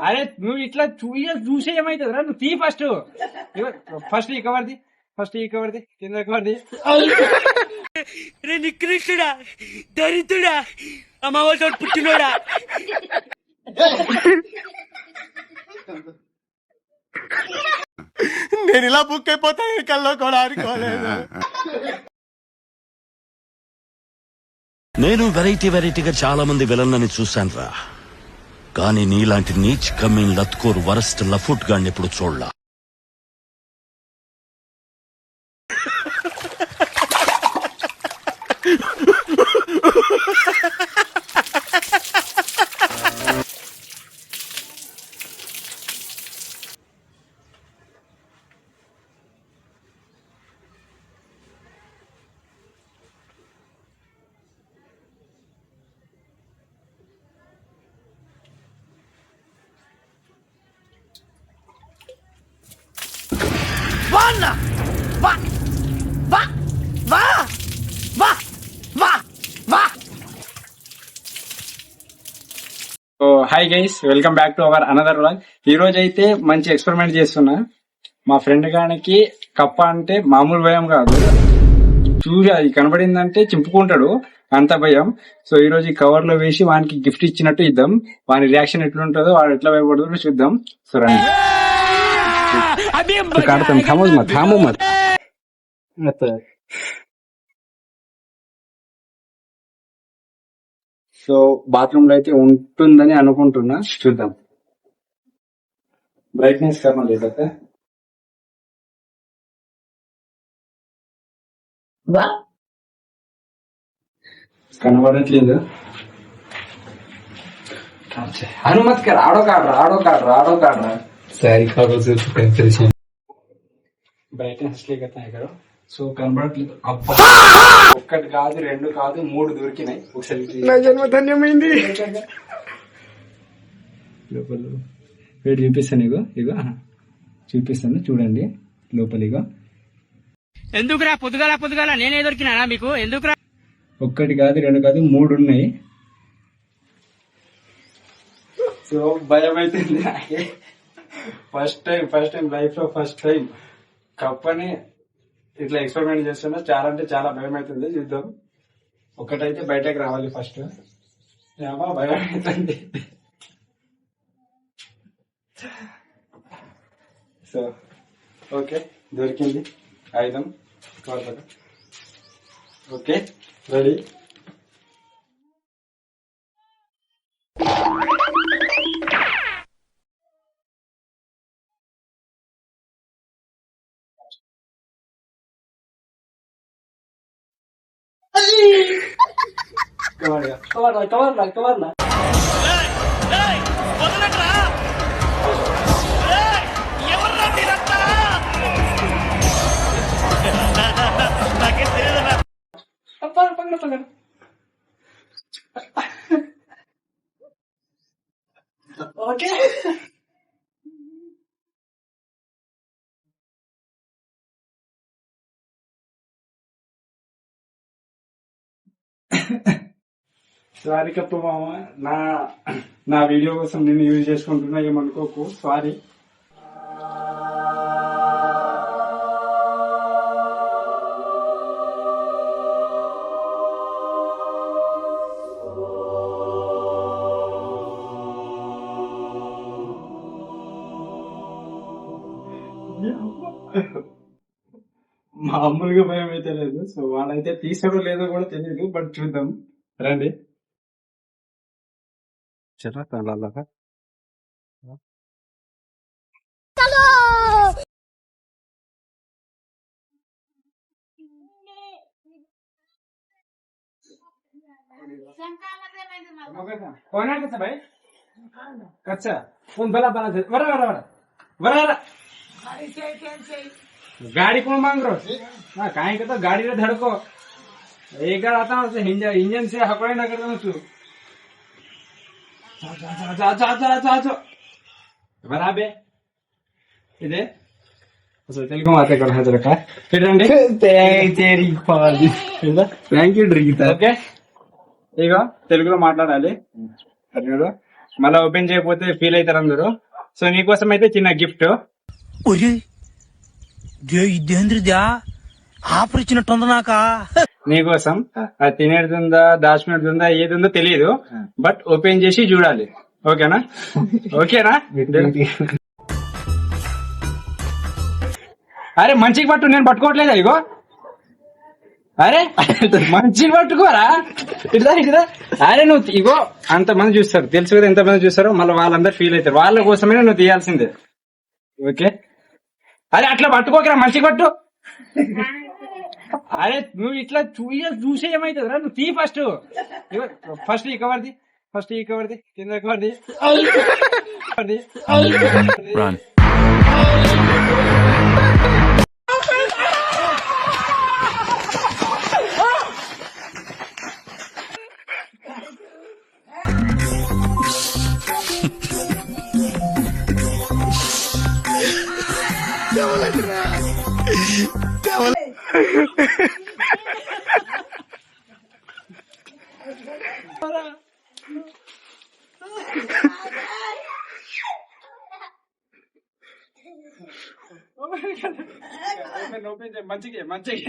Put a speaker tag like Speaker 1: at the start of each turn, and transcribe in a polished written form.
Speaker 1: అరే నువ్వు ఇట్లా చూసే ఏమైతుందిరా, నువ్వు తీ ఫస్ట్. ఫస్ట్ ఈ కవర్ది, కింద కవర్ది.
Speaker 2: నికృష్టుడా, దరిద్రుడా, అమ్మవారితో పుట్టినోడా. నేను ఇలా బుక్ అయిపోతా కల్లో కూడా అనుకోలేదు.
Speaker 3: నేను వెరైటీగా చాలా మంది విలన్లని చూశాను రా, కానీ నీలాంటి నీచ్ కమ్మింగ్ లత్కోర్ వరస్ట్ లఫుట్ గాన్ని ఎప్పుడు చూడలా.
Speaker 1: Hi guys, welcome back to our another vlog. ఈ రోజు అయితే మంచి ఎక్స్పెరిమెంట్ చేస్తున్నా. మా ఫ్రెండ్ గానికి కప్ప అంటే మామూలు భయం కాదు, చూసి అది కనబడిందంటే చింపుకుంటాడు, అంత భయం. సో ఈ రోజు ఈ కవర్ లో వేసి వానికి గిఫ్ట్ ఇచ్చినట్టు ఇద్దాం. వాని రియాక్షన్ ఎట్లుంటుందో, వాడు ఎట్లా భయపడుతుందో చూద్దాం. సో రండి. సో బాత్రూమ్ లో అయితే ఉంటుందని అనుకుంటున్నా, చూద్దాం. బ్రైట్నెస్ కర్మ కనబడట్లేదు. హనుమత్ కర్ ఆడో కాడ్రా సారీ బ్రైట్నెస్ లేక. సో కనబడట్లేదు. అబ్బా, ఒక్కటి కాదు, రెండు కాదు, 3 దొరికినాయి. ఒకసారి నా జన్మ ధన్యమైంది. లోపల వేడి చూపిస్తాను, ఇగో చూపిస్తాను, చూడండి లోపల. ఇగో
Speaker 2: ఎందుకురా పొద్దుగాల నేనే దొరికినా మీకు? ఎందుకురా?
Speaker 1: ఒక్కటి కాదు, రెండు కాదు, 3 ఉన్నాయి. సో భయం అవుతుంది. ఫస్ట్ టైం లైఫ్ లో ఫస్ట్ టైం కప్పని ఇట్లా ఎక్స్పెరిమెంట్ చేస్తున్నా. చాలా అంటే చాలా భయం అవుతుంది. చూద్దాం. ఒకటైతే బయటకు రావాలి ఫస్ట్. భయం అవుతుంది. సో ఓకే, దొరికింది ఆయుధం. Okay, ready. కవర్లా ఓకే. సారీ కప్పు మామ, నా వీడియో కోసం నేను యూజ్ చేసుకుంటున్నా, ఏమనుకోకు. సారీ. మామూలుగా భయం అయితే లేదు. సో వాడైతే తీసాడో లేదో కూడా తెలియదు, బట్ చూద్దాం. రండి. చలా తాళాలగా कौन है कच्चा भाई? कच्चा कौन बड़ा बड़ा बड़ा गाड़ी कौन मांग रहे हो? हाँ कहीं का तो गाड़ी रे धड़को एक बार आता हूँ इंजन से हकड़े ना करता हूँ तू. बराबर इधे తెలుగు మాట్లాడగల హజరక చూడండి. Thank you డ్రీత. ఓకే, ఇక తెలుగులో మాట్లాడాలి. మళ్ళీ ఓపెన్ చేయకపోతే ఫీల్ అవుతారు అందరూ. సో నీకోసం అయితే చిన్న గిఫ్ట్
Speaker 2: ఇదేంద్రిదా ఆఫర్ ఇచ్చినట్టుంది నాకా.
Speaker 1: నీకోసం. అది తినేడుతుందా దాచిపెడుతుందా ఏది ఉందో తెలియదు, బట్ ఓపెన్ చేసి చూడాలి. ఓకేనా? ఓకేనా? అరే మంచిగా పట్టు, నేను పట్టుకోవట్లేదా? ఇగో అరే మంచిగా పట్టుకోరా. ఇట్లా ఇట్లా. అరే నువ్వు ఇగో అంతమంది చూస్తారు, తెలుసు కదా ఎంతమంది చూస్తారో, మళ్ళీ వాళ్ళందరూ ఫీల్ అవుతారు. వాళ్ళ కోసమే నువ్వు తీయాల్సిందే. ఓకే? అరే అట్లా పట్టుకోకరా, మంచిగా పట్టు. అరే నువ్వు ఇట్లా చూసే ఏమైతుంది రా, నువ్వు తీ ఫస్ట్. ఫస్ట్ ఈ కవర్ది, ఫస్ట్ ఈ కవర్ది, కింద కవర్ది. మంచిగా మంచిగా